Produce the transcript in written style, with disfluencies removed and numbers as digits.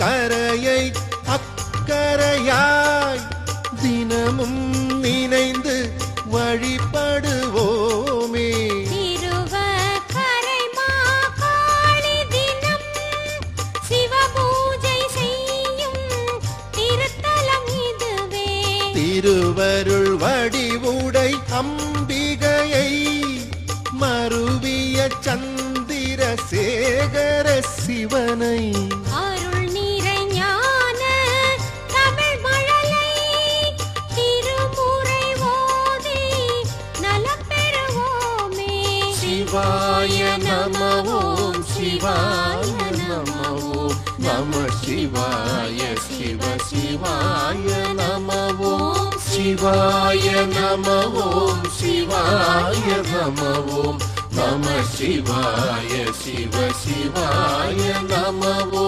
கரையை அக்கரையாய் தினமும் நினைந்து வழிபடுவோமே. திருவக்கரை மாகாளி தினம் சிவபூஜை செய்யும் திருத்தலம் இதுவே. திருவருள் வடிவுடை அம்பிகையை மருவிய சந்திர சேகர சிவனை அருள் நிறை ஞான தமிழ் மழலை திருமுறை ஓதி நலம் பெறுவோமே. சிவாய நம ஓம் சிவாய நம ஓம் நம சிவாய சிவ சிவாய நம ஓம் சிவாய நம ஓம் சிவாய நம ஓம் நம சிவாய சிவ சிவாய நம ஓம்.